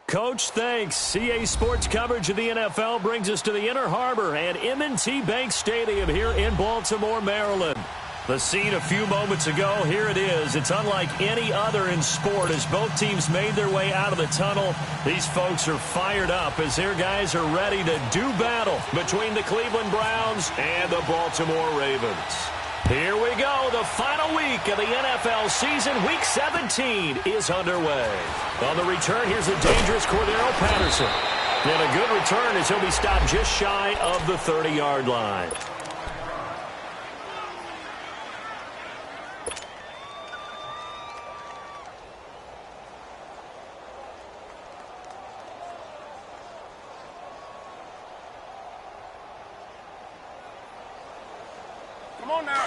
Coach, thanks. CA Sports coverage of the NFL brings us to the Inner Harbor and M&T Bank Stadium here in Baltimore, Maryland. The scene a few moments ago, here it is. It's unlike any other in sport as both teams made their way out of the tunnel. These folks are fired up as their guys are ready to do battle between the Cleveland Browns and the Baltimore Ravens. Here we go. The final week of the NFL season. Week 17 is underway. On the return, here's the dangerous Cordero Patterson. And a good return as he'll be stopped just shy of the 30-yard line. Come on now.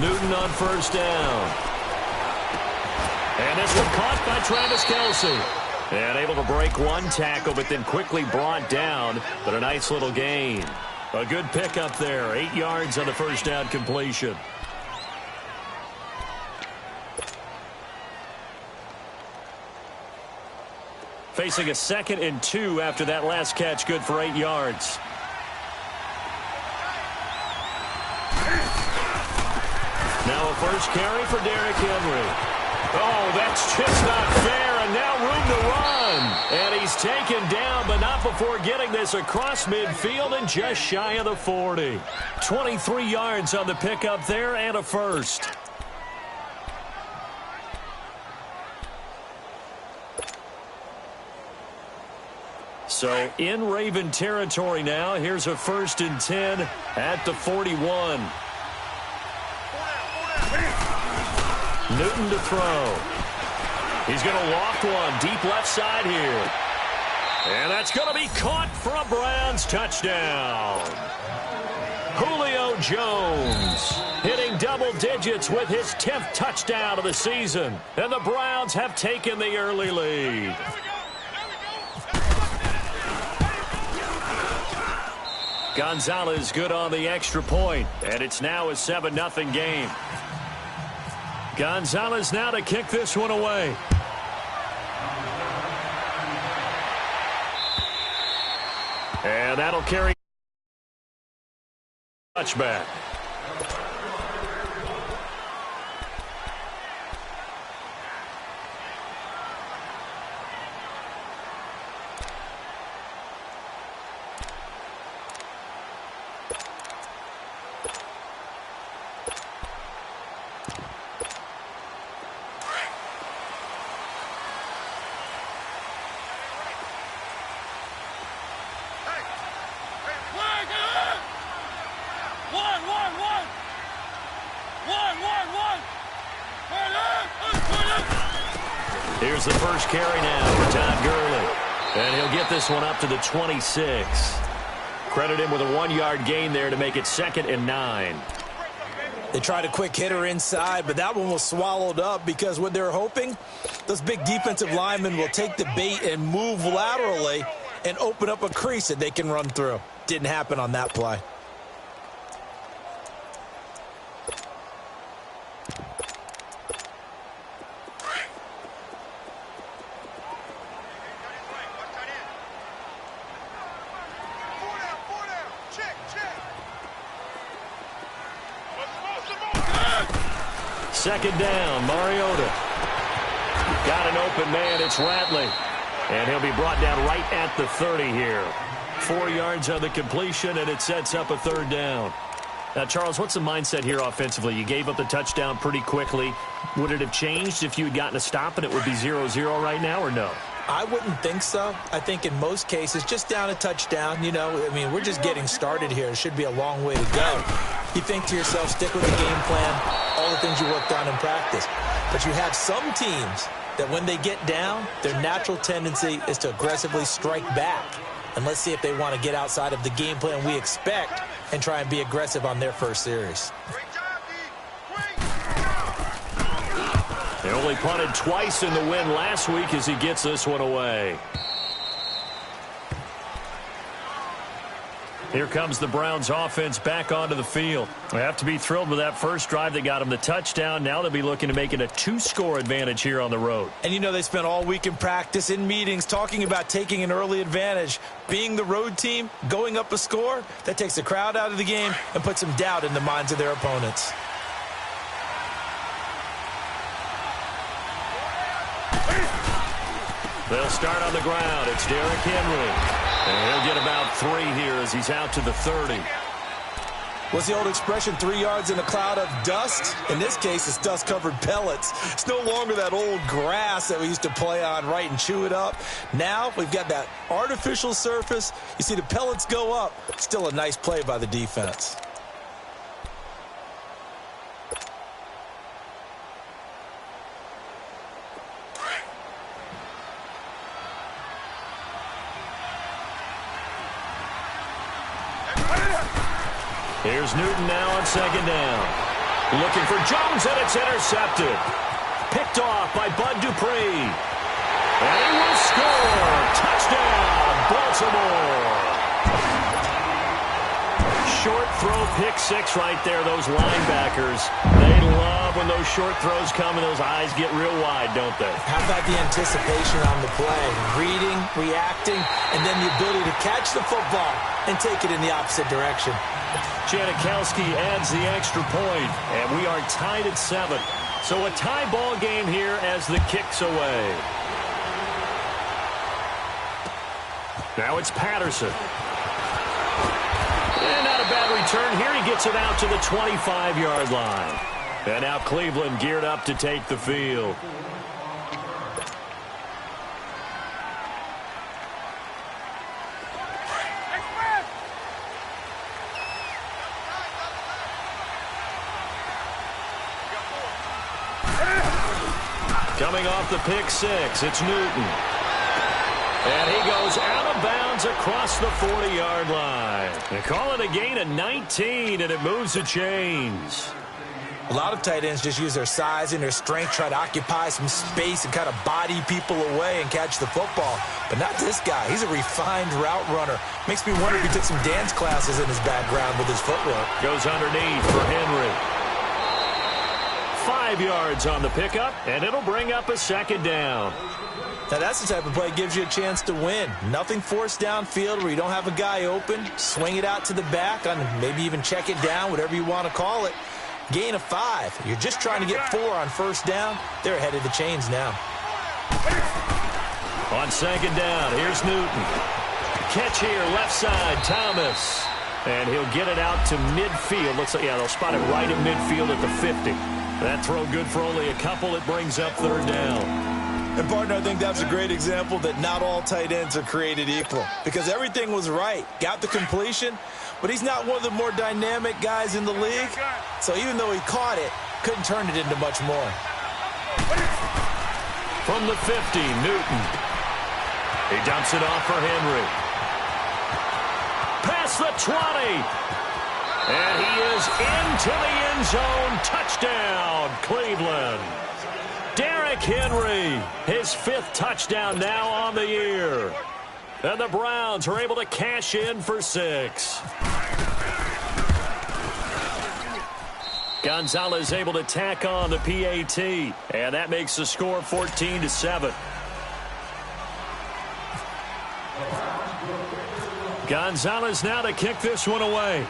Newton on first down. And this one caught by Travis Kelce. And able to break one tackle, but then quickly brought down. But a nice little gain. A good pickup there. 8 yards on the first down completion. Facing a 2nd and 2 after that last catch, good for 8 yards. Now a first carry for Derrick Henry. Oh, that's just not fair, and now room to run. And he's taken down, but not before getting this across midfield and just shy of the 40. 23 yards on the pickup there and a first. So in Raven territory now. Here's a 1st and 10 at the 41. Newton to throw. He's going to loft one deep left side here. And that's going to be caught for a Browns touchdown. Julio Jones hitting double digits with his 10th touchdown of the season. And the Browns have taken the early lead. Gonzalez good on the extra point, and it's now a 7-0 game. Gonzalez now to kick this one away. And that'll carry touchback. Here's the first carry now for Todd Gurley. And he'll get this one up to the 26. Credit him with a 1-yard gain there to make it 2nd and 9. They tried a quick hitter inside, but that one was swallowed up because what they're hoping, those big defensive linemen will take the bait and move laterally and open up a crease that they can run through. Didn't happen on that play. Second down, Mariota. Got an open man, it's Ratley. And he'll be brought down right at the 30 here. 4 yards on the completion, and it sets up a 3rd down. Now, Charles, what's the mindset here offensively? You gave up the touchdown pretty quickly. Would it have changed if you had gotten a stop and it would be 0-0 right now, or no? I wouldn't think so. I think in most cases, just down a touchdown, we're just getting started here. It should be a long way to go. You think to yourself, stick with the game plan, all the things you worked on in practice. But you have some teams that when they get down, their natural tendency is to aggressively strike back. And let's see if they want to get outside of the game plan we expect and try and be aggressive on their first series. They only punted twice in the win last week as he gets this one away. Here comes the Browns offense back onto the field. They have to be thrilled with that first drive that got them the touchdown. Now they'll be looking to make it a 2-score advantage here on the road. And you know they spent all week in practice, in meetings, talking about taking an early advantage. Being the road team, going up a score, that takes the crowd out of the game and puts some doubt in the minds of their opponents. They'll start on the ground. It's Derrick Henry. And he'll get about 3 here as he's out to the 30. What's the old expression, 3 yards in a cloud of dust? In this case, it's dust-covered pellets. It's no longer that old grass that we used to play on, right, and chew it up. Now we've got that artificial surface. You see the pellets go up. Still a nice play by the defense. Here's Newton now on second down. Looking for Jones, and it's intercepted. Picked off by Bud Dupree. And he will score. Touchdown, Baltimore. Short throw, pick six right there, those linebackers. They love when those short throws come and those eyes get real wide, don't they? How about the anticipation on the play? Reading, reacting, and then the ability to catch the football and take it in the opposite direction. Janikowski adds the extra point, and we are tied at 7. So a tie ball game here as the kick's away. Now it's Patterson. And not a bad return here. He gets it out to the 25-yard line. And now Cleveland geared up to take the field. Coming off the pick six, it's Newton. And he goes out of bounds across the 40-yard line. They call it a gain of 19, and it moves the chains. A lot of tight ends just use their size and their strength, try to occupy some space and kind of body people away and catch the football. But not this guy. He's a refined route runner. Makes me wonder if he took some dance classes in his background with his footwork. Goes underneath for Henry. 5 yards on the pickup, and it'll bring up a second down. Now that's the type of play that gives you a chance to win. Nothing forced downfield where you don't have a guy open. Swing it out to the back, on maybe even check it down, whatever you want to call it. Gain of 5. You're just trying to get 4 on first down. They're ahead of the chains now. On second down, here's Newton. Catch here, left side, Thomas. And he'll get it out to midfield. Looks like, yeah, they'll spot it right at midfield at the 50. That throw good for only a couple. It brings up third down. And, partner, I think that's a great example that not all tight ends are created equal. Because everything was right. Got the completion, but he's not one of the more dynamic guys in the league. So even though he caught it, couldn't turn it into much more. From the 50, Newton. He dumps it off for Henry. Past the 20. And he is into the end zone. Touchdown, Cleveland. Derrick Henry, his 5th touchdown now on the year. And the Browns are able to cash in for 6. Gonzalez able to tack on the PAT. And that makes the score 14-7. Gonzalez now to kick this one away.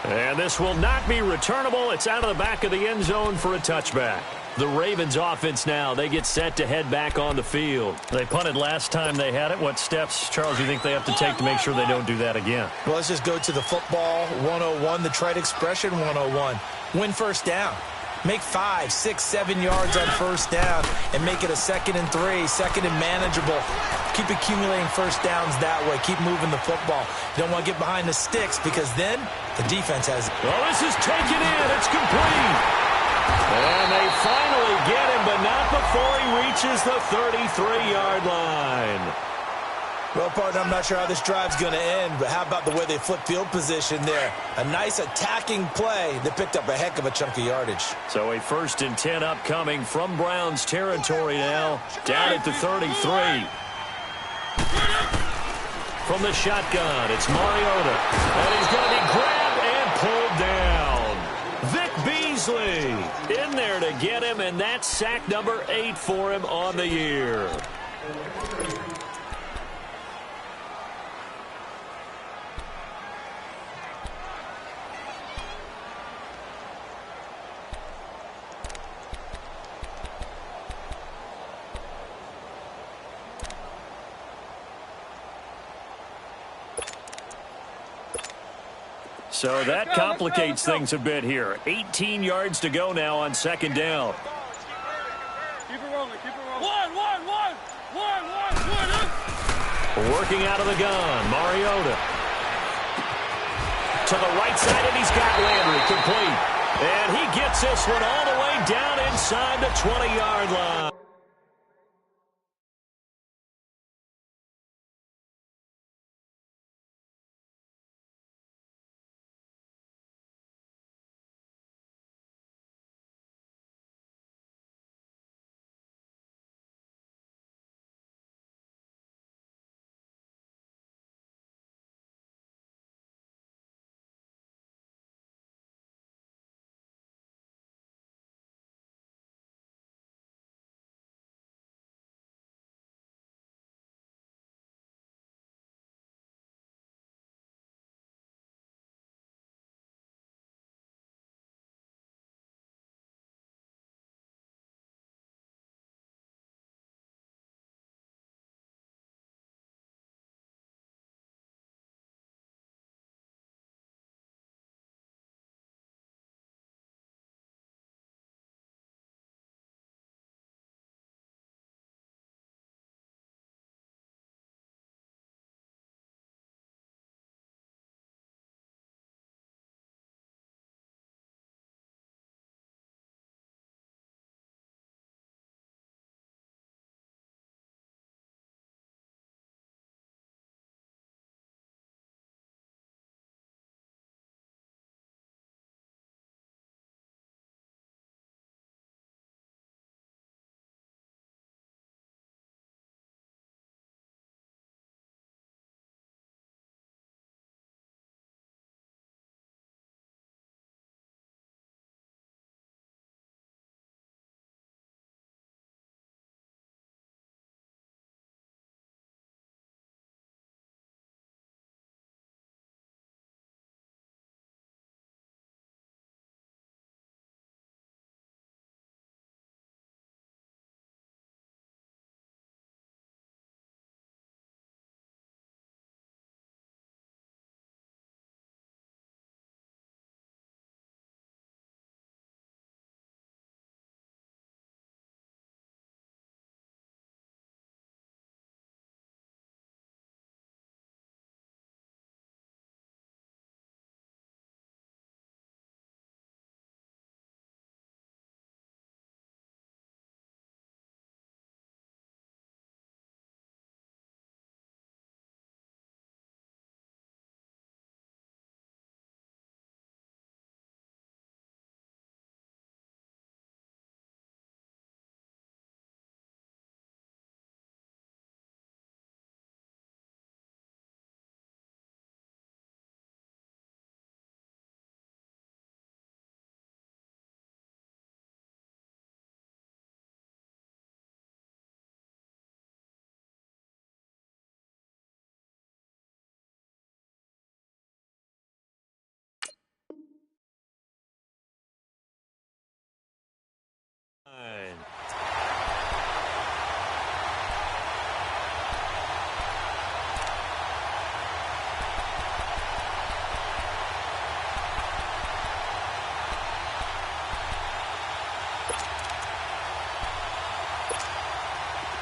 And this will not be returnable. It's out of the back of the end zone for a touchback. The Ravens offense now, they get set to head back on the field. They punted last time they had it. What steps, Charles, do you think they have to take to make sure they don't do that again? Well, let's just go to the football 101, the trite expression 101. Win first down. Make 5, 6, 7 yards on first down and make it a 2nd and 3, 2nd and manageable. Keep accumulating first downs that way. Keep moving the football. You don't want to get behind the sticks because then the defense has it. Oh, this is taken in. It's complete. And they finally get him, but not before he reaches the 33-yard line. Well, partner, I'm not sure how this drive's going to end, but how about the way they flip field position there? A nice attacking play that picked up a heck of a chunk of yardage. So a 1st and 10 upcoming from Browns territory now, down at the 33. from the shotgun. It's Mariota. And he's going to be grabbed and pulled down. Vic Beasley in there to get him, and that's sack number 8 for him on the year. So that complicates things a bit here. 18 yards to go now on second down. Keep it rolling, keep it rolling. One. Working out of the gun, Mariota. To the right side, and he's got Landry complete. And he gets this one all the way down inside the 20-yard line.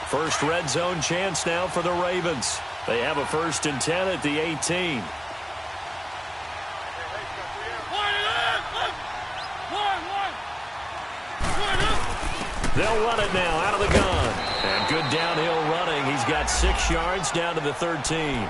First red zone chance now for the Ravens. They have a 1st and 10 at the 18. They'll run it now out of the gun. And good downhill running. He's got 6 yards down to the 13.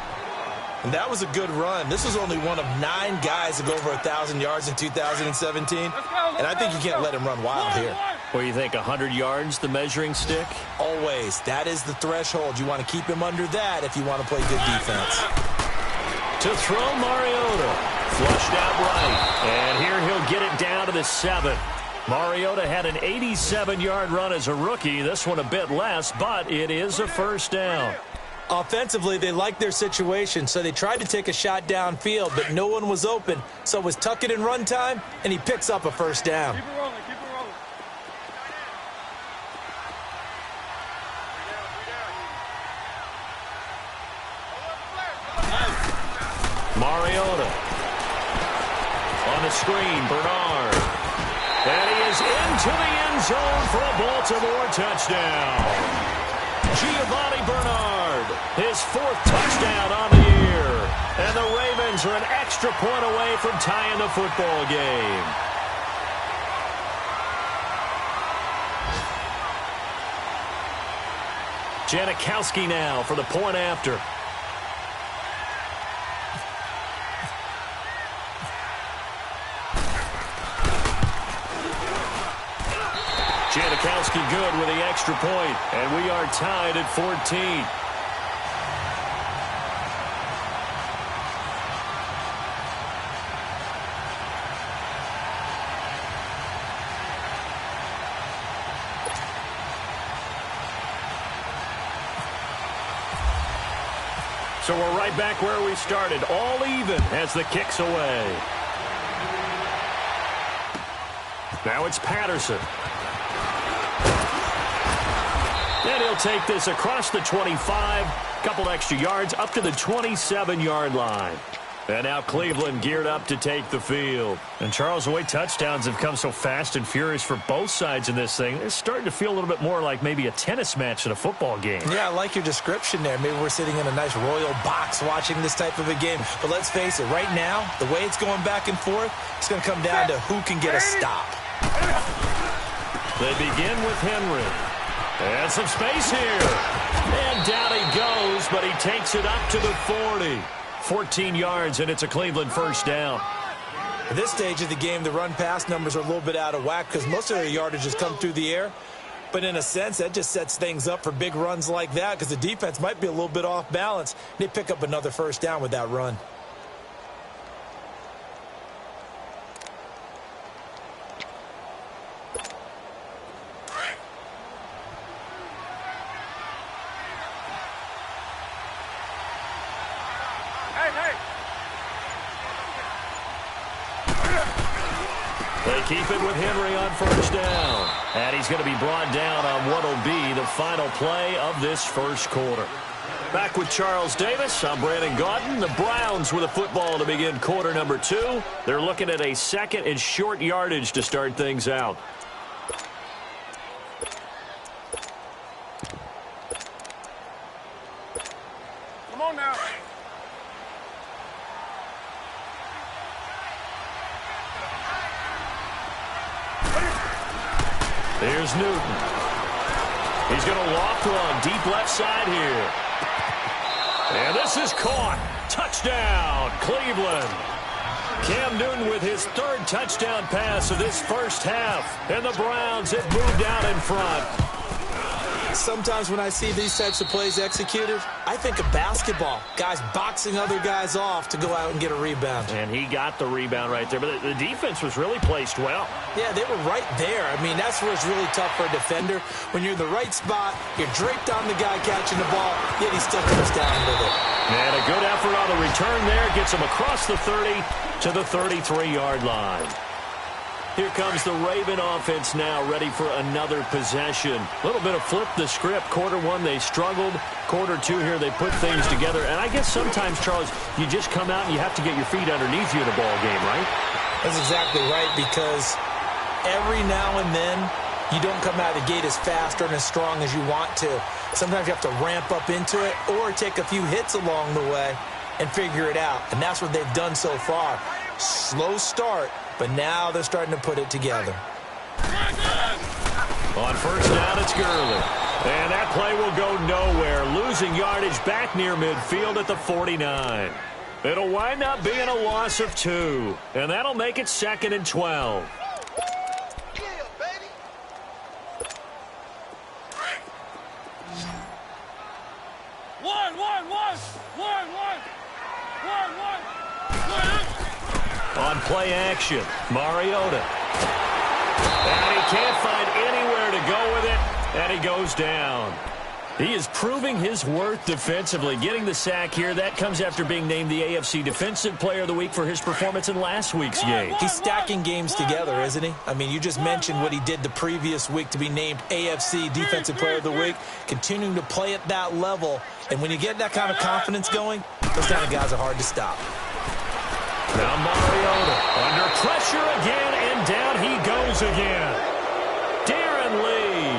And that was a good run. This was only one of 9 guys to go over 1,000 yards in 2017. And I think you can't let him run wild here. What do you think, 100 yards, the measuring stick? Always. That is the threshold. You want to keep him under that if you want to play good defense. To throw, Mariota. Flushed out right. And here he'll get it down to the 7. Mariota had an 87-yard run as a rookie. This one a bit less, but it is a first down. Offensively, they liked their situation, so they tried to take a shot downfield, but no one was open. So it was tuck it in run time, and he picks up a first down. Keep it rolling, keep it rolling. Mariota. On the screen, Bernard. And he is into the end zone for a Baltimore touchdown. Giovanni Bernard, his 4th touchdown on the year. And the Ravens are an extra point away from tying the football game. Janikowski now for the point after. Janikowski good with the extra point, and we are tied at 14. So we're right back where we started, all even as the kick's away. Now it's Patterson. And he'll take this across the 25, couple extra yards up to the 27-yard line. And now Cleveland geared up to take the field. And Charles, the way touchdowns have come so fast and furious for both sides in this thing, it's starting to feel a little bit more like maybe a tennis match at a football game. Yeah, I like your description there. Maybe we're sitting in a nice royal box watching this type of a game. But let's face it, right now, the way it's going back and forth, it's going to come down to who can get a stop. They begin with Henry. And some space here. And down he goes, but he takes it up to the 40. 14 yards, and it's a Cleveland first down. At this stage of the game, the run-pass numbers are a little bit out of whack because most of their yardage has come through the air. But in a sense, that just sets things up for big runs like that because the defense might be a little bit off balance. They pick up another first down with that run. They keep it with Henry on first down. And he's going to be brought down on what will be the final play of this first quarter. Back with Charles Davis, I'm Brandon Gaudin. The Browns with a football to begin quarter number 2. They're looking at a second and short yardage to start things out. Come on now. Here's Newton. He's going to loft one deep left side here. And this is caught. Touchdown, Cleveland. Cam Newton with his 3rd touchdown pass of this first half. And the Browns have moved out in front. Sometimes when I see these types of plays executed, I think of basketball. Guys boxing other guys off to go out and get a rebound. And he got the rebound right there. But the defense was really placed well. Yeah, they were right there. I mean, that's where it's really tough for a defender. When you're in the right spot, you're draped on the guy catching the ball, yet he still comes down with it. And a good effort on the return there. Gets him across the 30 to the 33-yard line. Here comes the Raven offense now, ready for another possession. A little bit of flip the script. Quarter 1, they struggled. Quarter 2 here, they put things together. And I guess sometimes, Charles, you just come out and you have to get your feet underneath you in a ball game, right? That's exactly right, because every now and then, you don't come out of the gate as fast or as strong as you want to. Sometimes you have to ramp up into it or take a few hits along the way and figure it out. And that's what they've done so far. Slow start, but now they're starting to put it together. On first down, it's Gurley. And that play will go nowhere. Losing yardage back near midfield at the 49. It'll wind up being a loss of 2, and that'll make it 2nd and 12. On play action, Mariota. And he can't find anywhere to go with it, and he goes down. He is proving his worth defensively, getting the sack here. That comes after being named the AFC Defensive Player of the Week for his performance in last week's game. He's stacking games together, isn't he? I mean, you just mentioned what he did the previous week to be named AFC Defensive Player of the Week, continuing to play at that level. And when you get that kind of confidence going, those kind of guys are hard to stop. Now Mariota under pressure again, and down he goes again. Darren Lee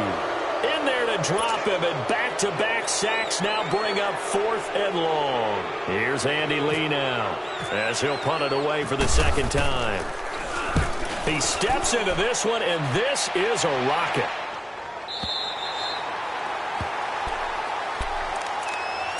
in there to drop him, and back-to-back sacks now bring up 4th and long. Here's Andy Lee now as he'll punt it away for the 2nd time. He steps into this one, and this is a rocket.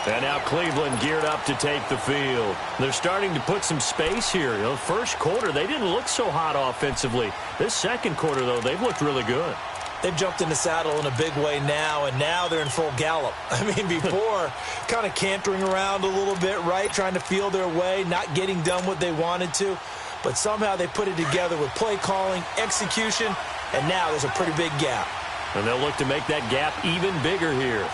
And now Cleveland geared up to take the field. They're starting to put some space here. You know, first quarter, they didn't look so hot offensively. This second quarter, though, they've looked really good. They've jumped in the saddle in a big way now, and now they're in full gallop. I mean, before, kind of cantering around a little bit, right, trying to feel their way, not getting done what they wanted to. But somehow they put it together with play calling, execution, and now there's a pretty big gap. And they'll look to make that gap even bigger here.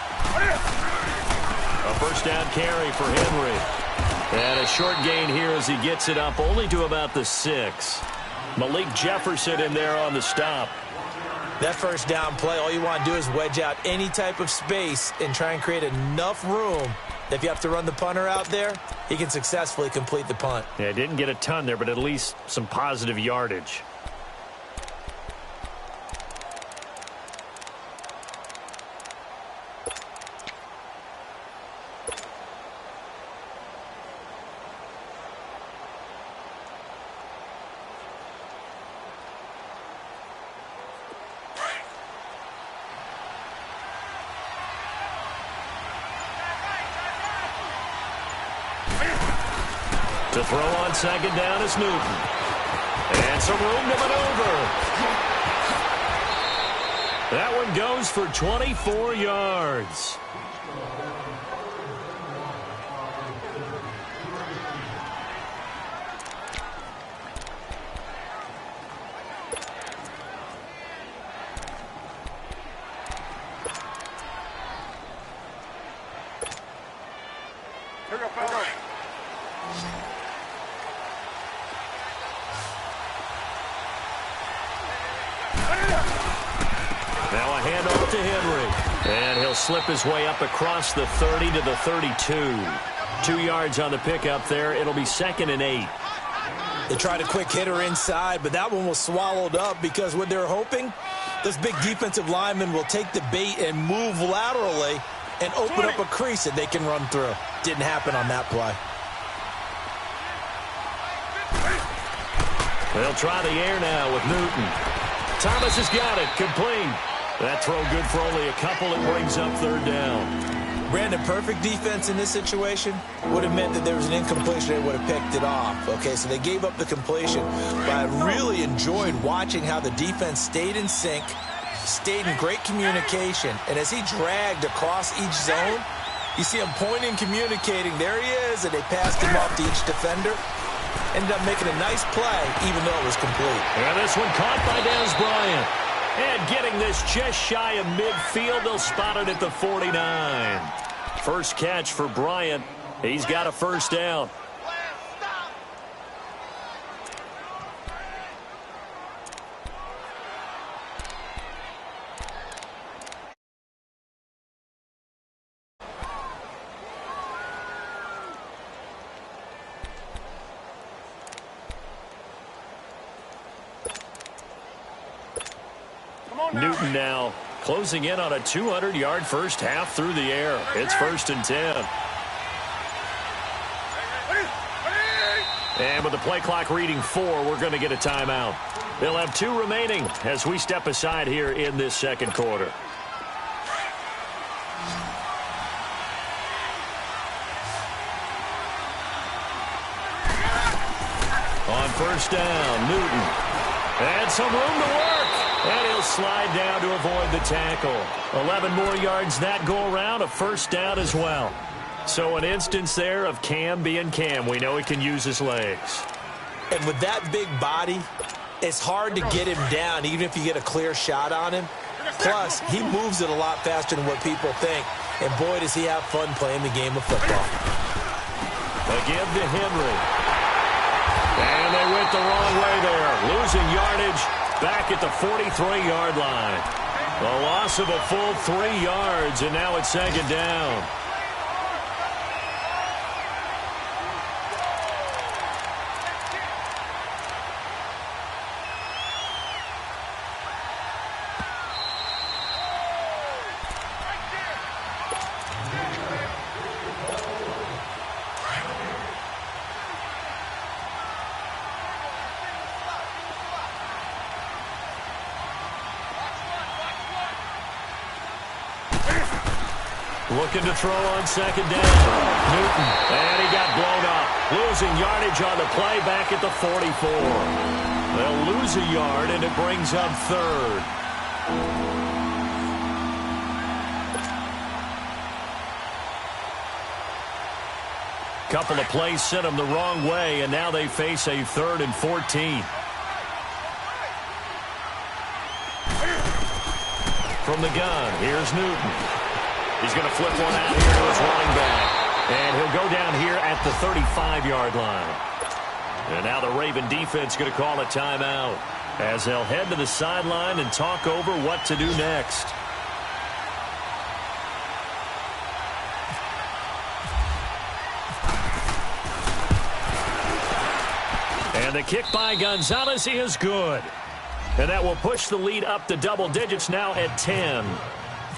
A first down carry for Henry. And a short gain here as he gets it up only to about the 6. Malik Jefferson in there on the stop. That first down play, all you want to do is wedge out any type of space and try and create enough room that if you have to run the punter out there, he can successfully complete the punt. Yeah, didn't get a ton there, but at least some positive yardage. To throw on 2nd down is Newton. And some room to maneuver. That one goes for 24 yards. Here we go. Now a handoff to Henry. And he'll slip his way up across the 30 to the 32. 2 yards on the pickup there. It'll be 2nd and 8. They tried a quick hitter inside, but that one was swallowed up because what they're hoping, this big defensive lineman will take the bait and move laterally and open up a crease that they can run through. Didn't happen on that play. They'll try the air now with Newton. Thomas has got it. Complete. That throw good for only a couple. It brings up 3rd down. Brandon, perfect defense in this situation would have meant that there was an incompletion. They would have picked it off. Okay, so they gave up the completion. But I really enjoyed watching how the defense stayed in sync, stayed in great communication. And as he dragged across each zone, you see him pointing, communicating. There he is, and they passed him off to each defender. Ended up making a nice play, even though it was complete. And this one caught by Dez Bryant. And getting this just shy of midfield, they'll spot it at the 49. First catch for Bryant. He's got a first down. Newton now closing in on a 200-yard first half through the air. It's 1st and 10. And with the play clock reading 4, we're going to get a timeout. They'll have 2 remaining as we step aside here in this second quarter. first down. Newton. And some room to work. And he'll slide down to avoid the tackle. 11 more yards that go around. A first down as well. So an instance there of Cam being Cam. We know he can use his legs. And with that big body, it's hard to get him down, even if you get a clear shot on him. Plus, he moves it a lot faster than what people think. And boy, does he have fun playing the game of football. A give to Henry. And they went the wrong way there. Losing yardage back at the 43-yard line. A loss of a full 3 yards, and now it's second down. Looking to throw on second down. Newton. And he got blown up. Losing yardage on the play back at the 44. They'll lose a yard, and it brings up third. Couple of plays sent them the wrong way, and now they face a 3rd and 14. From the gun, here's Newton. He's going to flip one out here to his running back. And he'll go down here at the 35-yard line. And now the Raven defense going to call a timeout as they'll head to the sideline and talk over what to do next. And the kick by Gonzalez is good. And that will push the lead up to double digits now at 10.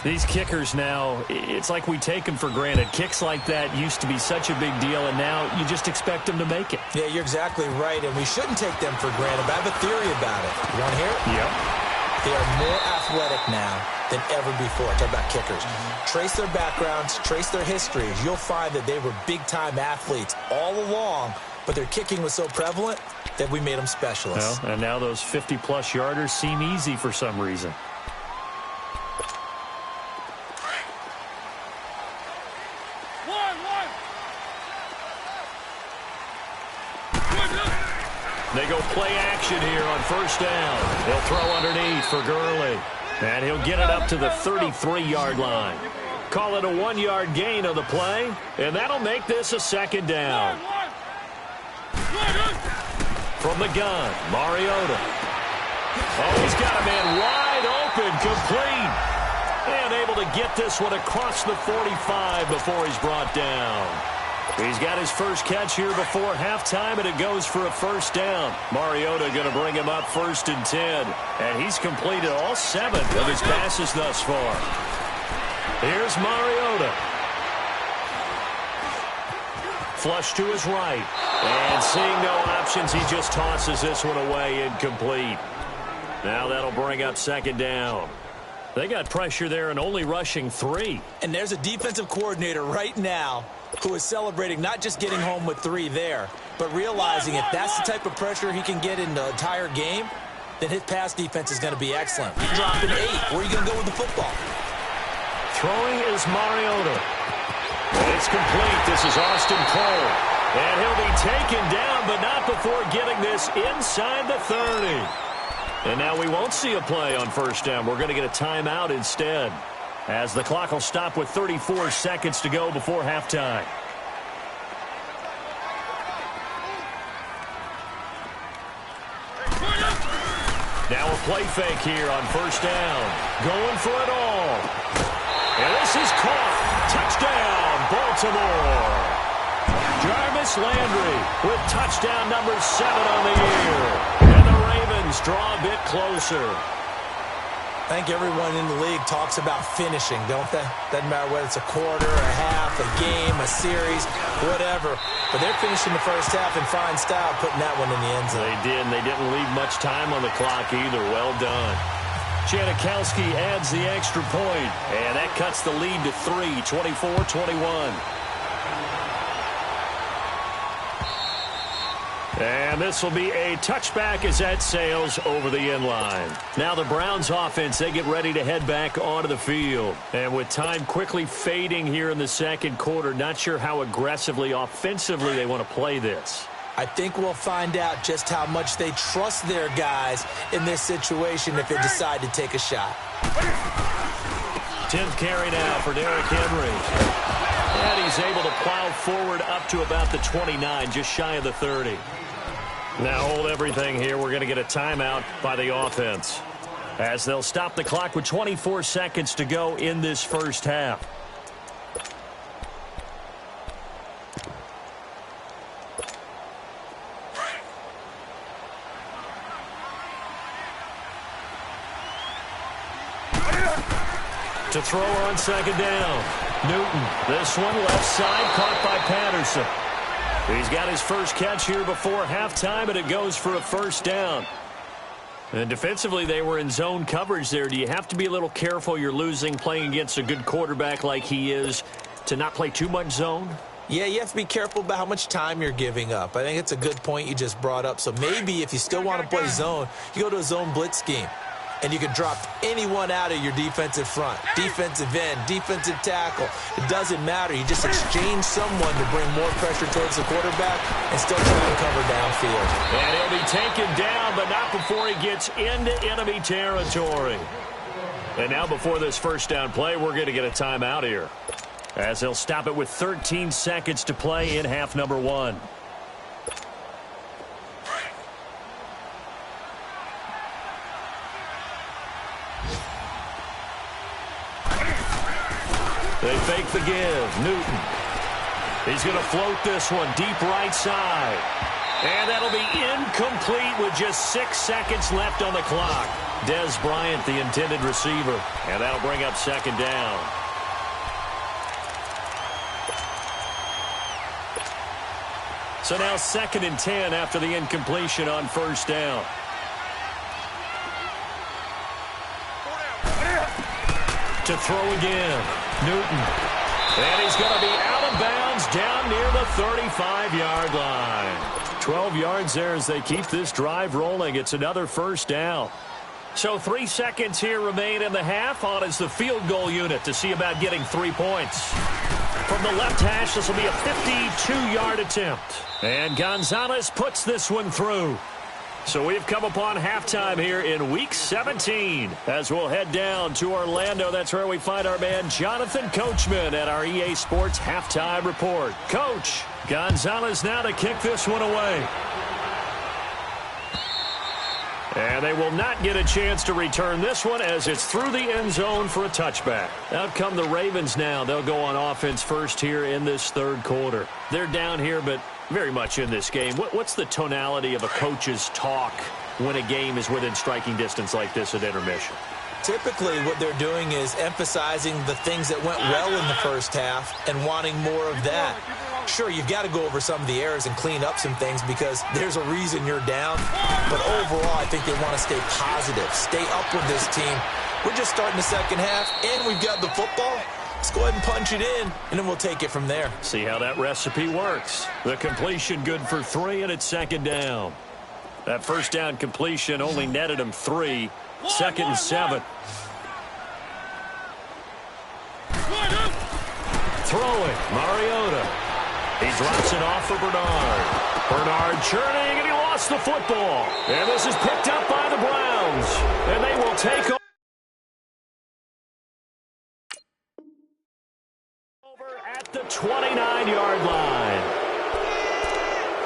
These kickers now, it's like we take them for granted. Kicks like that used to be such a big deal, and now you just expect them to make it. Yeah, you're exactly right, and we shouldn't take them for granted. But I have a theory about it. You want to hear it? Yep. They are more athletic now than ever before. Talk about kickers. Trace their backgrounds, trace their histories. You'll find that they were big-time athletes all along, but their kicking was so prevalent that we made them specialists. Well, and now those 50-plus yarders seem easy for some reason. They go play action here on first down. They'll throw underneath for Gurley. And he'll get it up to the 33-yard line. Call it a 1-yard gain on the play, and that'll make this a second down. From the gun, Mariota. Oh, he's got a man wide open, complete. And able to get this one across the 45 before he's brought down. He's got his first catch here before halftime, and it goes for a first down. Mariota going to bring him up 1st and 10. And he's completed all 7 of his passes thus far. Here's Mariota. Flush to his right. And seeing no options, he just tosses this one away, incomplete. Now that'll bring up second down. They got pressure there and only rushing 3. And there's a defensive coordinator right now who is celebrating not just getting home with 3 there, but realizing if that's the type of pressure he can get in the entire game, then his pass defense is going to be excellent. He dropped an 8. Where are you going to go with the football? Throwing is Mariota. It's complete. This is Austin Cole. And he'll be taken down, but not before getting this inside the 30. And now we won't see a play on first down. We're going to get a timeout instead, as the clock will stop with 34 seconds to go before halftime. Now a play fake here on first down. Going for it all. And this is caught. Touchdown, Baltimore. Jarvis Landry with touchdown number 7 on the year. And the Ravens draw a bit closer. I think everyone in the league talks about finishing, don't they? Doesn't matter whether it's a quarter, a half, a game, a series, whatever. But they're finishing the first half in fine style, putting that one in the end zone. They did, and they didn't leave much time on the clock either. Well done. Janikowski adds the extra point, and that cuts the lead to 3, 24-21. And this will be a touchback as that sails over the inline. Now the Browns offense, they get ready to head back onto the field. And with time quickly fading here in the second quarter, not sure how aggressively, offensively they want to play this. I think we'll find out just how much they trust their guys in this situation if they decide to take a shot. 10th carry now for Derrick Henry. And he's able to plow forward up to about the 29, just shy of the 30. Now hold everything here. We're going to get a timeout by the offense, as they'll stop the clock with 24 seconds to go in this first half. To throw on second down. Newton. This one left side, caught by Patterson. He's got his first catch here before halftime, and it goes for a first down. And defensively, they were in zone coverage there. Do you have to be a little careful? You're losing, playing against a good quarterback like he is, to not play too much zone? Yeah, you have to be careful about how much time you're giving up. I think it's a good point you just brought up. So maybe if you still want to play zone, you go to a zone blitz scheme. And you can drop anyone out of your defensive front, defensive end, defensive tackle. It doesn't matter. You just exchange someone to bring more pressure towards the quarterback and still try to cover downfield. And he'll be taken down, but not before he gets into enemy territory. And now before this first down play, we're going to get a timeout here, as they'll stop it with 13 seconds to play in half number 1. They fake the give. Newton. He's going to float this one deep right side. And that'll be incomplete with just 6 seconds left on the clock. Dez Bryant, the intended receiver. And that'll bring up second down. So now 2nd and 10 after the incompletion on first down. To throw again. Newton. And he's going to be out of bounds down near the 35-yard line. 12 yards there as they keep this drive rolling. It's another first down. So 3 seconds here remain in the half. On is the field goal unit to see about getting 3 points. From the left hash, this will be a 52-yard attempt. And Gonzalez puts this one through. So we've come upon halftime here in Week 17 as we'll head down to Orlando. That's where we find our man Jonathan Coachman at our EA Sports Halftime Report. Coach, Gonzalez now to kick this one away. And they will not get a chance to return this one as it's through the end zone for a touchback. Out come the Ravens now. They'll go on offense first here in this third quarter. They're down here, but very much in this game. What's the tonality of a coach's talk when a game is within striking distance like this at intermission? Typically, what they're doing is emphasizing the things that went well in the first half and wanting more of that. Sure, you've got to go over some of the errors and clean up some things because there's a reason you're down. But overall, I think they want to stay positive, stay up with this team. We're just starting the second half, and we've got the football. Let's go ahead and punch it in, and then we'll take it from there. See how that recipe works. The completion good for 3, and it's second down. That first down completion only netted him 3. 2nd and 7. Throwing, Mariota. He drops it off for Bernard. Bernard churning, and he lost the football. And this is picked up by the Browns. And they will take over at the 29-yard line.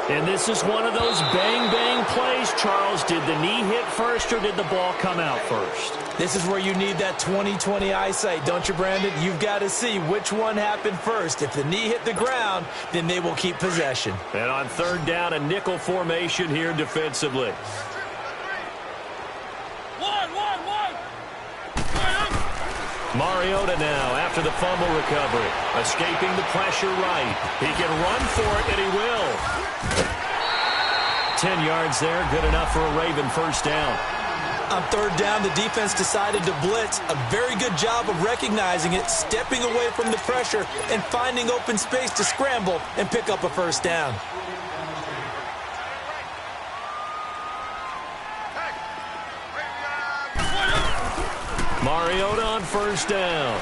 And this is one of those bang-bang plays, Charles. Did the knee hit first or did the ball come out first? This is where you need that 20/20 eyesight, don't you, Brandon? You've got to see which one happened first. If the knee hit the ground, then they will keep possession. And on third down, a nickel formation here defensively. Mariota now after the fumble recovery. Escaping the pressure right. He can run for it, and he will. 10 yards there, good enough for a Raven first down. On third down, the defense decided to blitz. A very good job of recognizing it, stepping away from the pressure, and finding open space to scramble and pick up a first down. Mariota on first down.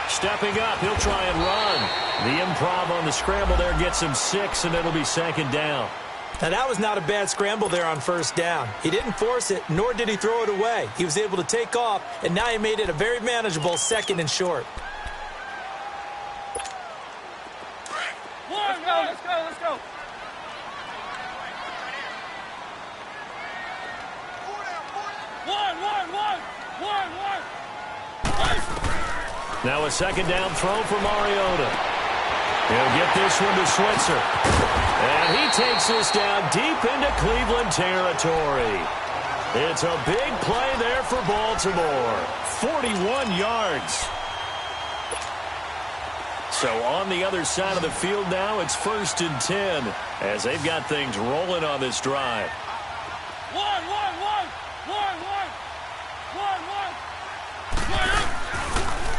Stepping up, he'll try and run. The improv on the scramble there gets him 6, and it'll be second down. Now, that was not a bad scramble there on first down. He didn't force it, nor did he throw it away. He was able to take off, and now he made it a very manageable 2nd and short. Let's go, let's go, let's go. One. Now a second down throw for Mariota. He'll get this one to Switzer. And he takes this down deep into Cleveland territory. It's a big play there for Baltimore. 41 yards. So on the other side of the field now, it's 1st and 10 as they've got things rolling on this drive. One.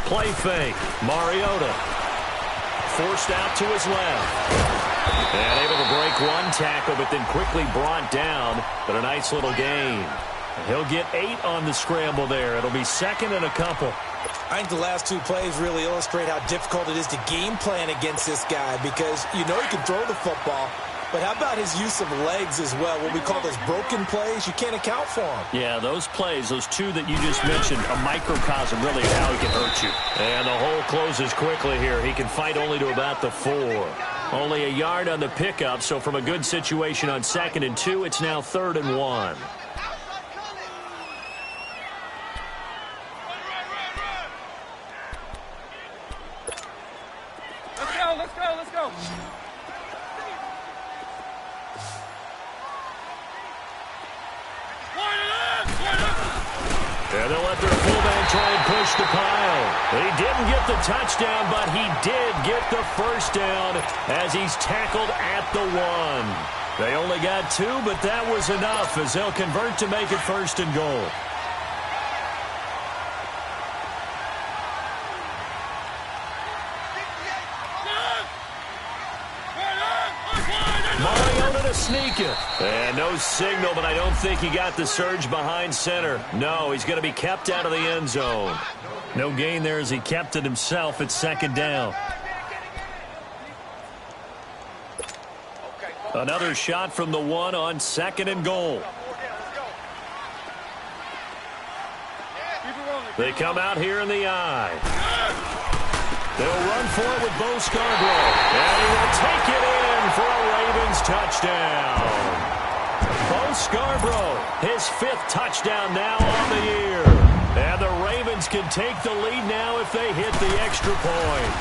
Play fake. Mariota forced out to his left. And able to break one tackle, but then quickly brought down. But a nice little gain. And he'll get 8 on the scramble there. It'll be 2nd and a couple. I think the last 2 plays really illustrate how difficult it is to game plan against this guy because you know he can throw the football, but how about his use of legs as well? What we call those broken plays, you can't account for them. Yeah, those plays, those 2 that you just mentioned, a microcosm really of how he can hurt you. And the hole closes quickly here. He can fight only to about the 4. Only a yard on the pickup, so from a good situation on 2nd and 2, it's now 3rd and 1. Let's go. And they'll let their fullback try and push the pile. He didn't get the touchdown, but he did get the first down as he's tackled at the 1. They only got 2, but that was enough as they'll convert to make it 1st and goal. Mariota to sneak it. And no signal, but I don't think he got the surge behind center. No, he's going to be kept out of the end zone. No gain there as he kept it himself at 2nd down. Another shot from the 1 on 2nd and goal. They come out here in the eye. They'll run for it with Bo Scarborough. And he will take it in for a Ravens touchdown. Bo Scarborough, his 5th touchdown now on the year. And the Ravens can take the lead now if they hit the extra point.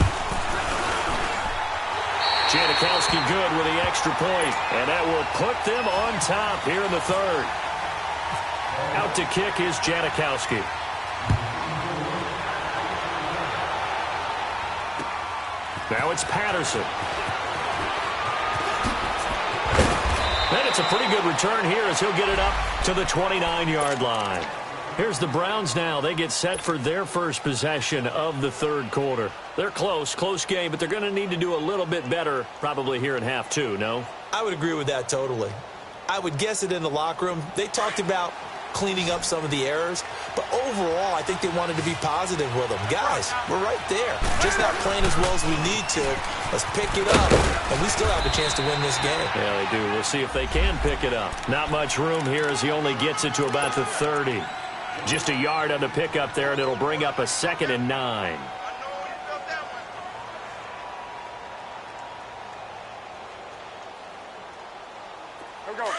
Janikowski good with the extra point. And that will put them on top here in the 3rd. Out to kick is Janikowski. Now it's Patterson. And it's a pretty good return here as he'll get it up to the 29-yard line. Here's the Browns now. They get set for their first possession of the 3rd quarter. They're close game, but they're going to need to do a little bit better probably here in half 2, no? I would agree with that totally. I would guess it in the locker room. They talked about cleaning up some of the errors, but overall, I think they wanted to be positive with them. Guys, we're right there. Just not playing as well as we need to. Let's pick it up, and we still have a chance to win this game. Yeah, they do. We'll see if they can pick it up. Not much room here as he only gets it to about the 30. Just a yard on the pickup there, and it'll bring up a 2nd and 9. Here we go.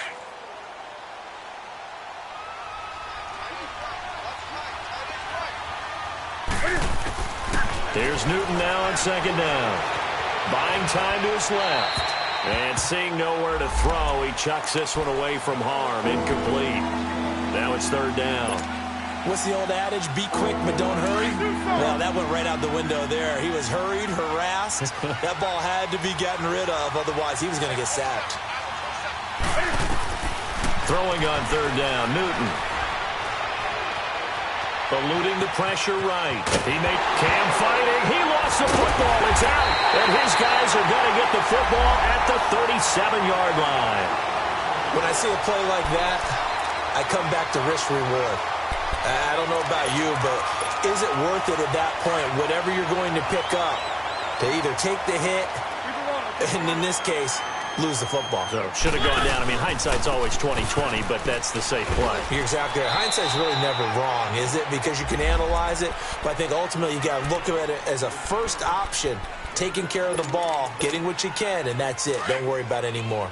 Here's Newton now on 2nd down. Buying time to his left. And seeing nowhere to throw, he chucks this one away from harm. Incomplete. Now it's 3rd down. What's the old adage? Be quick, but don't hurry? Well, that went right out the window there. He was hurried, harassed. That ball had to be gotten rid of, otherwise he was going to get sacked. Throwing on 3rd down, Newton. Eluding the pressure right. He made Cam fighting. He lost the football. It's out. And his guys are going to get the football at the 37-yard line. When I see a play like that, I come back to risk-reward. I don't know about you, but is it worth it at that point, whatever you're going to pick up, to either take the hit, and in this case, lose the football? So should have gone down. I mean, hindsight's always 20/20, but that's the safe play. You're exactly right. Hindsight's really never wrong, is it? Because you can analyze it, but I think ultimately you got to look at it as a first option, taking care of the ball, getting what you can, and that's it. Don't worry about it anymore.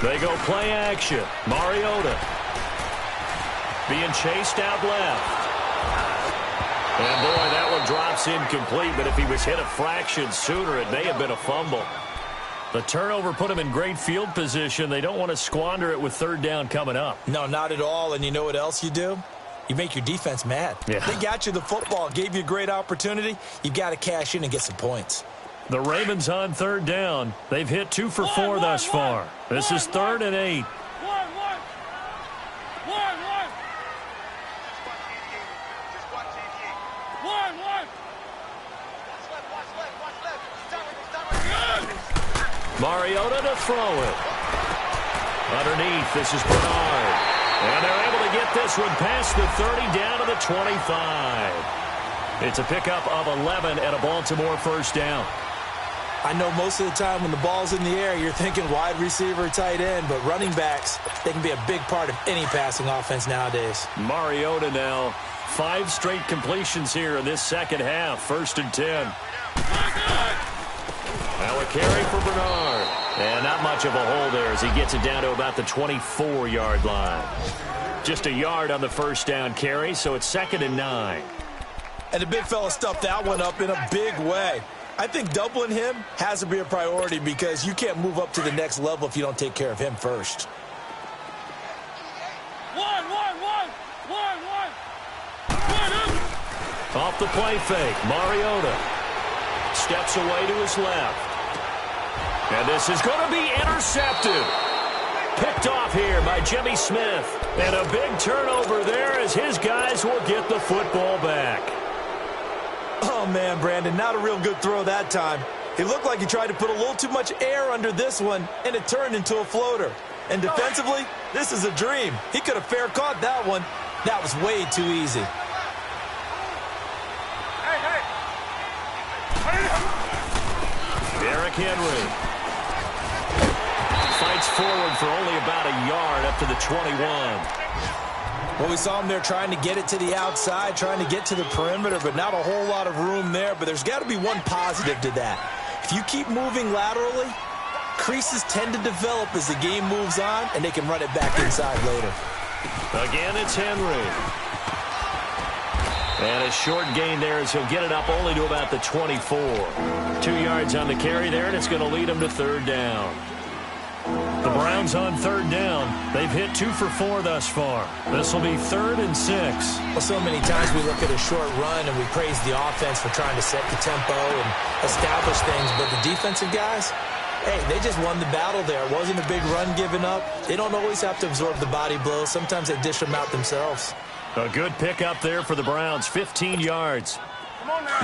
They go play action. Mariota being chased out left. And, boy, that one drops incomplete, but if he was hit a fraction sooner, it may have been a fumble. The turnover put him in great field position. They don't want to squander it with third down coming up. No, not at all. And you know what else you do? You make your defense mad. Yeah. They got you the football, gave you a great opportunity. You got to cash in and get some points. The Ravens on third down. They've hit 2 for 4 thus far. This is 3rd and 8. Mariota to throw it. Underneath, this is Bernard. And they're able to get this one past the 30 down to the 25. It's a pickup of 11 and a Baltimore first down. I know most of the time when the ball's in the air, you're thinking wide receiver, tight end, but running backs, they can be a big part of any passing offense nowadays. Mariota now, 5 straight completions here in this second half. 1st and 10. Now a carry for Bernard. And not much of a hole there as he gets it down to about the 24-yard line. Just a yard on the first down carry, so it's 2nd and 9. And the big fella stuffed that one up in a big way. I think doubling him has to be a priority because you can't move up to the next level if you don't take care of him first. Off the play fake, Mariota steps away to his left. And this is going to be intercepted. Picked off here by Jimmy Smith. And a big turnover there as his guys will get the football back. Oh, man, Brandon, not a real good throw that time. It looked like he tried to put a little too much air under this one, and it turned into a floater. And defensively, this is a dream. He could have fair caught that one. That was way too easy. Derrick Henry fights forward for only about a yard up to the 21. Well, we saw him there trying to get it to the outside, trying to get to the perimeter, but not a whole lot of room there. But there's got to be one positive to that. If you keep moving laterally, creases tend to develop as the game moves on, and they can run it back inside later. Again, it's Henry. And a short gain there as he'll get it up only to about the 24. 2 yards on the carry there, and it's going to lead him to third down. The Browns on third down. They've hit 2 for 4 thus far. This will be 3rd and 6. Well, so many times we look at a short run and we praise the offense for trying to set the tempo and establish things, but the defensive guys, hey, they just won the battle there. It wasn't a big run given up. They don't always have to absorb the body blows. Sometimes they dish them out themselves. A good pickup there for the Browns, 15 yards.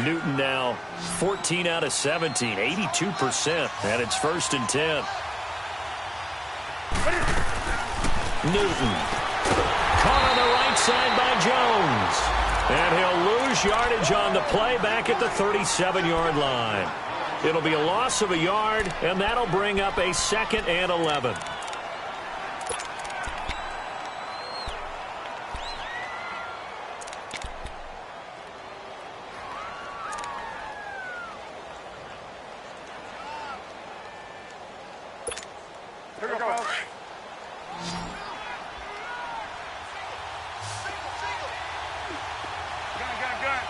Newton now 14 out of 17, 82%, and it's 1st and 10. Newton caught on the right side by Jones, and he'll lose yardage on the play back at the 37-yard line. It'll be a loss of a yard, and that'll bring up a 2nd and 11. Here we go. Gun.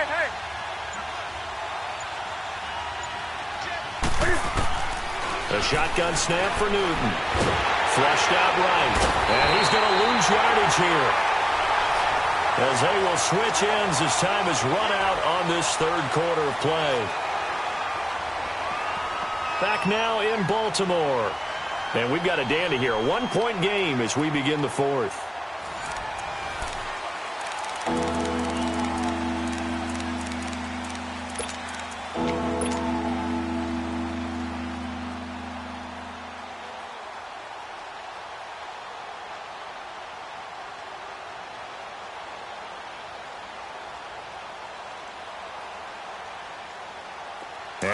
Hey. A shotgun snap for Newton. Flushed out right. And he's going to lose yardage here, as they will switch ends as time is run out on this third quarter of play. Back now in Baltimore. And we've got a dandy here. A 1-point game as we begin the fourth.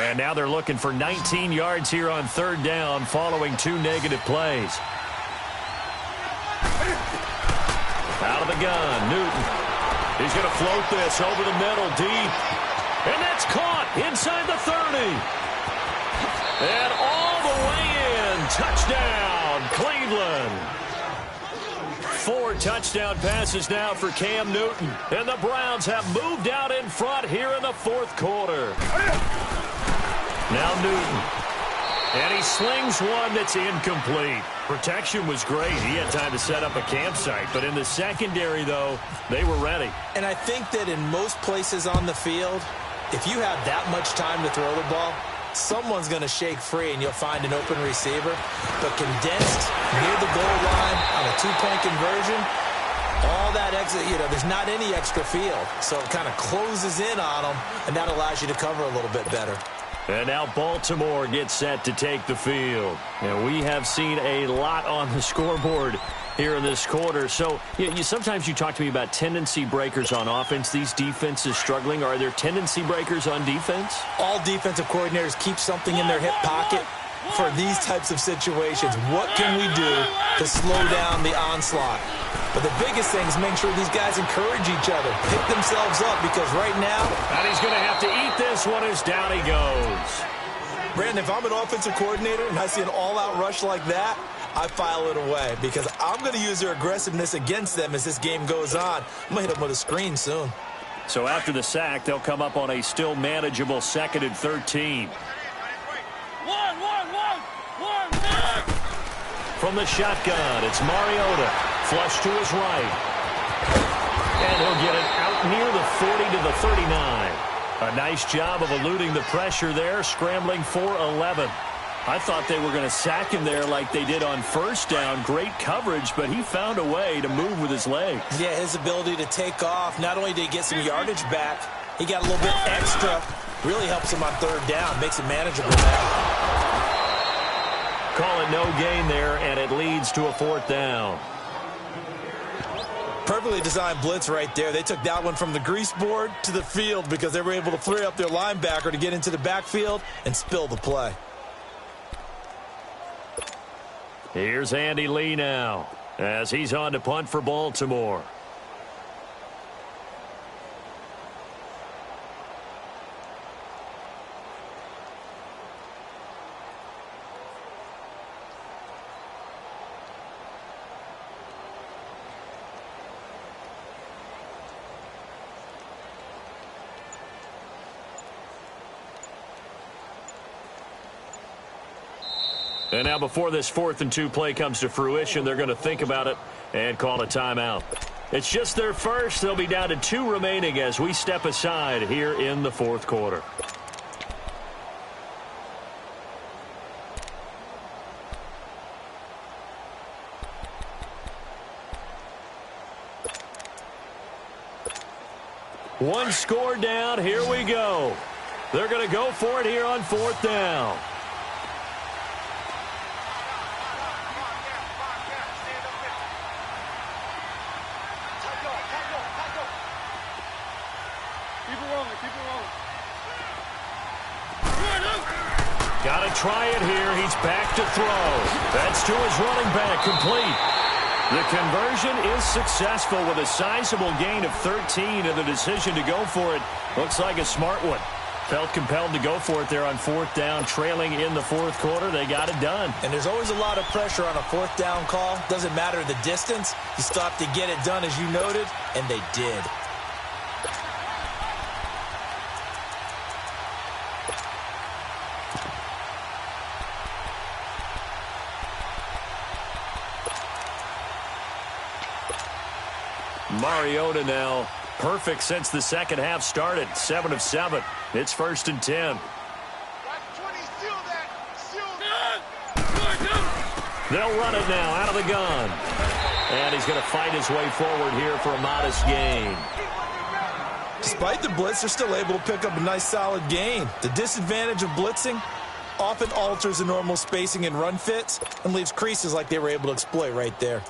And now they're looking for 19 yards here on third down following 2 negative plays. Out of the gun, Newton. He's going to float this over the middle, deep. And that's caught inside the 30. And all the way in. Touchdown, Cleveland. 4 touchdown passes now for Cam Newton. And the Browns have moved out in front here in the fourth quarter. Now Newton. And he slings one that's incomplete. Protection was great. He had time to set up a campsite. But in the secondary, though, they were ready. And I think that in most places on the field, if you have that much time to throw the ball, someone's going to shake free and you'll find an open receiver. But condensed near the goal line on a 2-point conversion, all that exit, there's not any extra field. So it kind of closes in on them, and that allows you to cover a little bit better. And now Baltimore gets set to take the field. And we have seen a lot on the scoreboard here in this quarter. So sometimes you talk to me about tendency breakers on offense. These defenses struggling. Are there tendency breakers on defense? All defensive coordinators keep something in their hip pocket for these types of situations. What can we do to slow down the onslaught? But the biggest thing is make sure these guys encourage each other, pick themselves up, because right now... And he's going to have to eat this one as down he goes. Brandon, if I'm an offensive coordinator and I see an all-out rush like that, I file it away because I'm going to use their aggressiveness against them as this game goes on. I'm going to hit them with a screen soon. So after the sack, they'll come up on a still manageable 2nd and 13. From the shotgun, it's Mariota. Flush to his right. And he'll get it out near the 40 to the 39. A nice job of eluding the pressure there, scrambling for 11. I thought they were going to sack him there like they did on first down. Great coverage, but he found a way to move with his legs. Yeah, his ability to take off. Not only did he get some yardage back, he got a little bit extra. Really helps him on third down. Makes it manageable now. Call it no gain there, and it leads to a 4th down. Perfectly designed blitz right there. They took that one from the grease board to the field because they were able to free up their linebacker to get into the backfield and spill the play. Here's Andy Lee now as he's on to punt for Baltimore. And now before this 4th and 2 play comes to fruition, they're going to think about it and call a timeout. It's just their first. They'll be down to 2 remaining as we step aside here in the fourth quarter. One score down. Here we go. They're going to go for it here on 4th down. Got to try it here. He's back to throw. That's to his running back, complete. The conversion is successful with a sizable gain of 13, and the decision to go for it looks like a smart one. Felt compelled to go for it there on 4th down, trailing in the fourth quarter. They got it done. And there's always a lot of pressure on a 4th down call. Doesn't matter the distance. You still have to get it done, as you noted, and they did. Mariota now perfect since the second half started. 7 of 7. It's 1st and 10. They'll run it now out of the gun. And he's going to fight his way forward here for a modest gain. Despite the blitz, they're still able to pick up a nice solid gain. The disadvantage of blitzing often alters the normal spacing and run fits and leaves creases like they were able to exploit right there.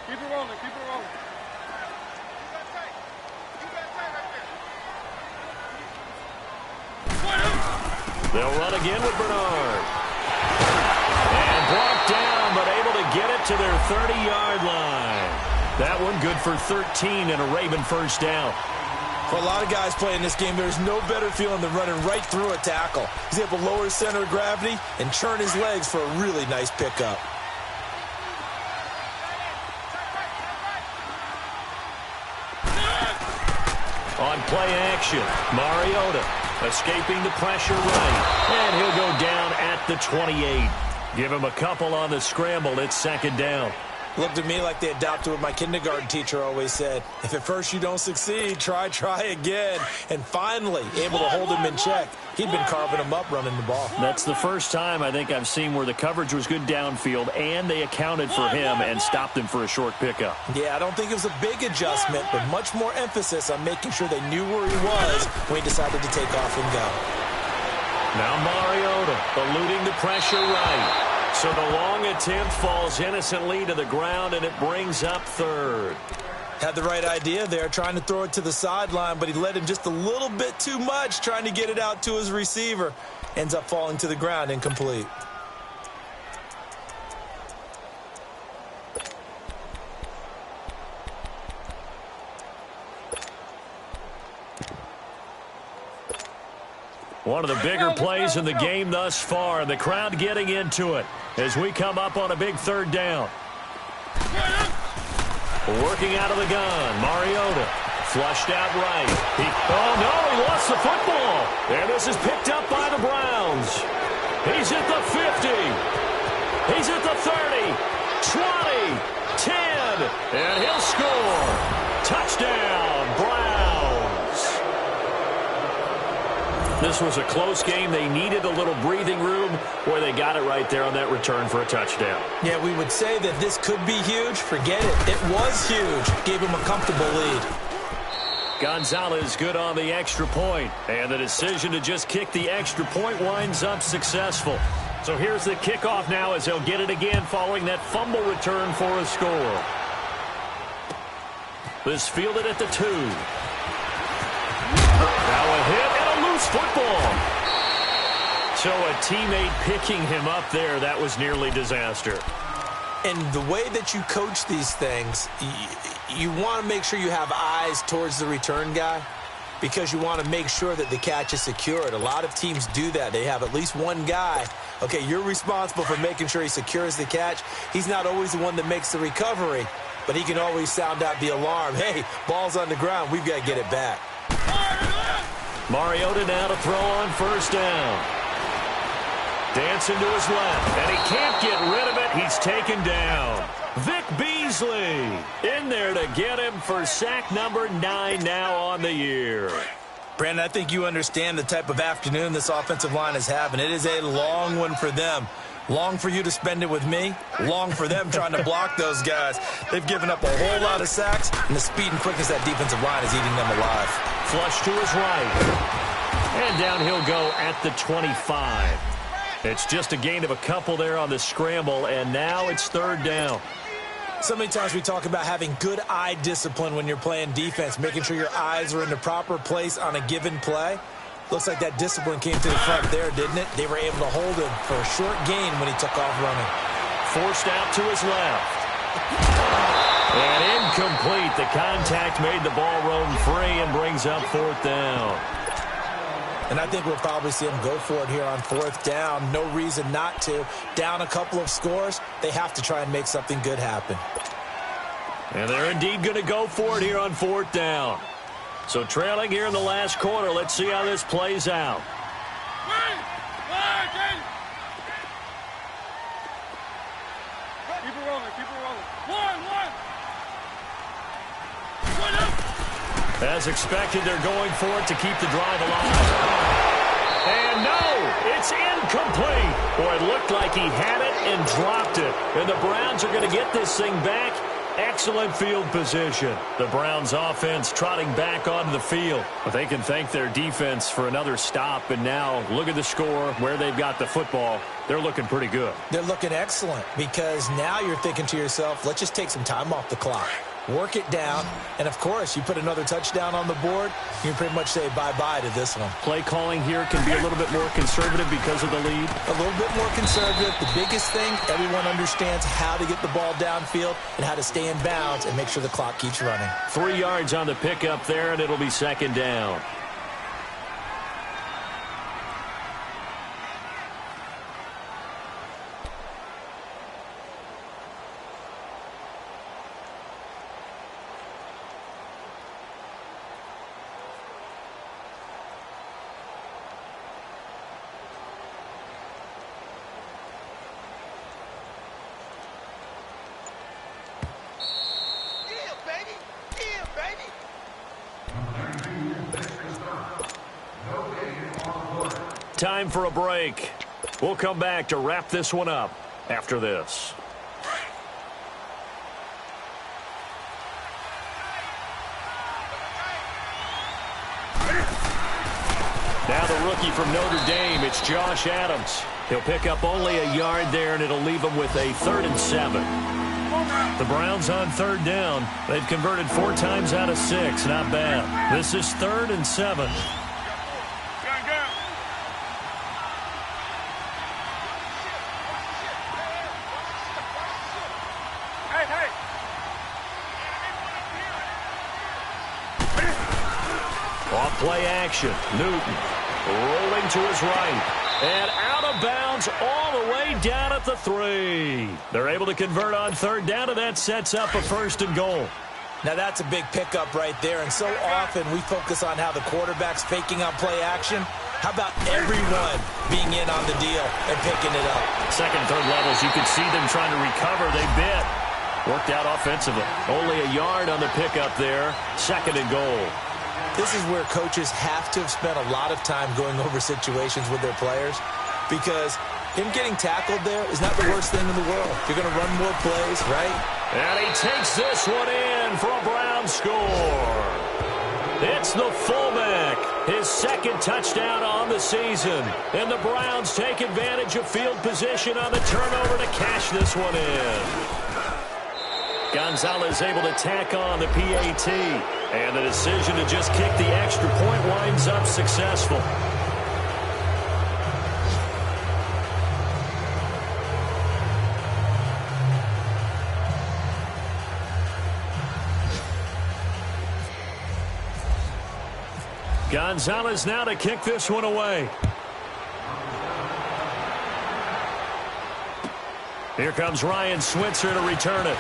Keep it rolling, keep it rolling. They'll run again with Bernard. And brought down, but able to get it to their 30-yard line. That one good for 13 and a Raven first down. For a lot of guys playing this game, there's no better feeling than running right through a tackle. He's able to lower his center of gravity and churn his legs for a really nice pickup. On play action, Mariota escaping the pressure right. And he'll go down at the 28. Give him a couple on the scramble. It's second down. Looked to me like they adopted what my kindergarten teacher always said. If at first you don't succeed, try again. And finally, able to hold him in check. He'd been carving him up running the ball. That's the first time I think I've seen where the coverage was good downfield and they accounted for him and stopped him for a short pickup. Yeah, I don't think it was a big adjustment, but much more emphasis on making sure they knew where he was when he decided to take off and go. Now Mariota eluding the pressure right. So the long attempt falls innocently to the ground, and it brings up third. Had the right idea there, trying to throw it to the sideline, but he led him just a little bit too much, trying to get it out to his receiver. Ends up falling to the ground, incomplete. One of the bigger plays in the game thus far, and the crowd getting into it as we come up on a big third down. Working out of the gun, Mariota flushed out right. Oh, no, he lost the football. And this is picked up by the Browns. He's at the 50. He's at the 30, 20, 10, and he'll score. Touchdown, Browns. This was a close game. They needed a little breathing room where they got it right there on that return for a touchdown. Yeah, we would say that this could be huge. Forget it. It was huge. Gave him a comfortable lead. Gonzalez good on the extra point, and the decision to just kick the extra point winds up successful. So here's the kickoff now as they'll get it again following that fumble return for a score. This fielded at the 2. Now a hit and a loose football. So a teammate picking him up there, that was nearly disaster. And the way that you coach these things, you want to make sure you have eyes towards the return guy because you want to make sure that the catch is secured. A lot of teams do that. They have at least one guy. Okay, you're responsible for making sure he secures the catch. He's not always the one that makes the recovery, but he can always sound out the alarm. Hey, ball's on the ground. We've got to get it back. Mariota now to throw on first down. Dancing to his left, and he can't get rid of it. He's taken down. Vic Beasley in there to get him for sack number 9 now on the year. Brandon, I think you understand the type of afternoon this offensive line is having. It is a long one for them. Long for you to spend it with me. Long for them trying to block those guys. They've given up a whole lot of sacks, and the speed and quickness that defensive line is eating them alive. Flush to his right. And down he'll go at the 25. It's just a gain of a couple there on the scramble, and now it's third down. So many times we talk about having good eye discipline when you're playing defense, making sure your eyes are in the proper place on a given play. Looks like that discipline came to the front there, didn't it? They were able to hold him for a short gain when he took off running. Forced out to his left. And incomplete. The contact made the ball roam free and brings up fourth down. And I think we'll probably see him go for it here on fourth down. No reason not to. Down a couple of scores, they have to try and make something good happen. And they're indeed going to go for it here on fourth down. So trailing here in the last quarter, let's see how this plays out. Keep it rolling, keep it rolling. One. As expected, they're going for it to keep the drive alive. And no, it's incomplete. Boy, it looked like he had it and dropped it. And the Browns are going to get this thing back Excellent field position. The Browns offense trotting back onto the field. But they can thank their defense for another stop. And now look at the score, where they've got the football. They're looking pretty good. They're looking excellent because now you're thinking to yourself, let's just take some time off the clock. Work it down, and of course, you put another touchdown on the board, you can pretty much say bye-bye to this one. Play calling here can be a little bit more conservative because of the lead. A little bit more conservative. The biggest thing, everyone understands how to get the ball downfield and how to stay in bounds and make sure the clock keeps running. 3 yards on the pickup there, and it'll be second down. Time for a break. We'll come back to wrap this one up after this. Now the rookie from Notre Dame, it's Josh Adams. He'll pick up only a yard there, and it'll leave him with a 3rd and 7. The Browns on 3rd down. They've converted 4 times out of 6. Not bad. This is 3rd and 7. Play action. Newton rolling to his right. And out of bounds all the way down at the 3. They're able to convert on 3rd down, and that sets up a 1st and goal. Now that's a big pickup right there, and so often we focus on how the quarterback's faking on play action. How about everyone being in on the deal and picking it up? Second, third levels, you could see them trying to recover. They bit. Worked out offensively. Only a yard on the pickup there. 2nd and goal. This is where coaches have to have spent a lot of time going over situations with their players, because him getting tackled there is not the worst thing in the world. You're going to run more plays, right? And he takes this one in for a Brown score. It's the fullback, his 2nd touchdown on the season. And the Browns take advantage of field position on the turnover to cash this one in. Gonzalez able to tack on the PAT. And the decision to just kick the extra point winds up successful. Gonzalez now to kick this one away. Here comes Ryan Switzer to return it.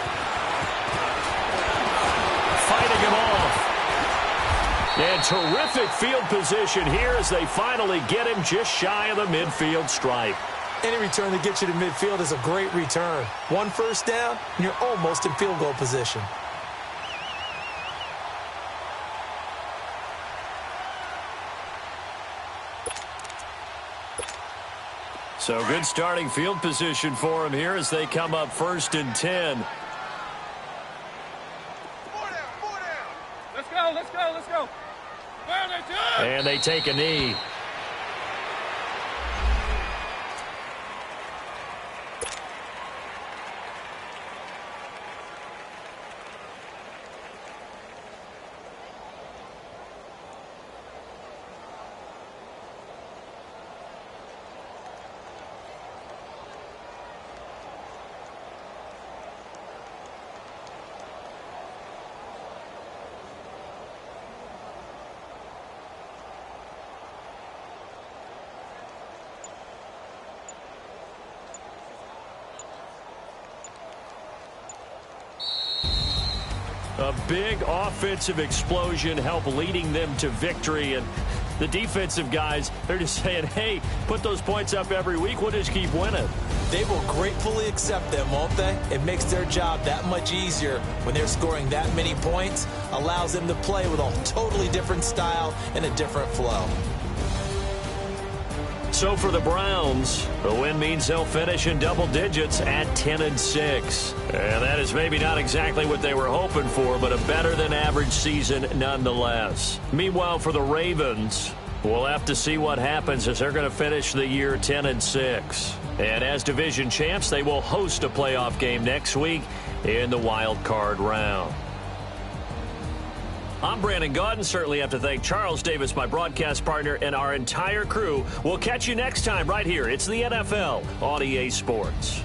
Fighting him off. And terrific field position here as they finally get him just shy of the midfield stripe. Any return that gets you to midfield is a great return. 1 first down, and you're almost in field goal position. So good starting field position for him here as they come up 1st and 10. Let's go, let's go, let's go. And they take a knee. A big offensive explosion helped leading them to victory. And the defensive guys, they're just saying, hey, put those points up every week. We'll just keep winning. They will gratefully accept them, won't they? It makes their job that much easier when they're scoring that many points. Allows them to play with a totally different style and a different flow. So for the Browns, the win means they'll finish in double digits at 10-6. And that is maybe not exactly what they were hoping for, but a better-than-average season nonetheless. Meanwhile, for the Ravens, we'll have to see what happens as they're going to finish the year 10-6. And as division champs, they will host a playoff game next week in the wild card round. I'm Brandon Gaudin. Certainly have to thank Charles Davis, my broadcast partner, and our entire crew. We'll catch you next time right here. It's the NFL on EA Sports.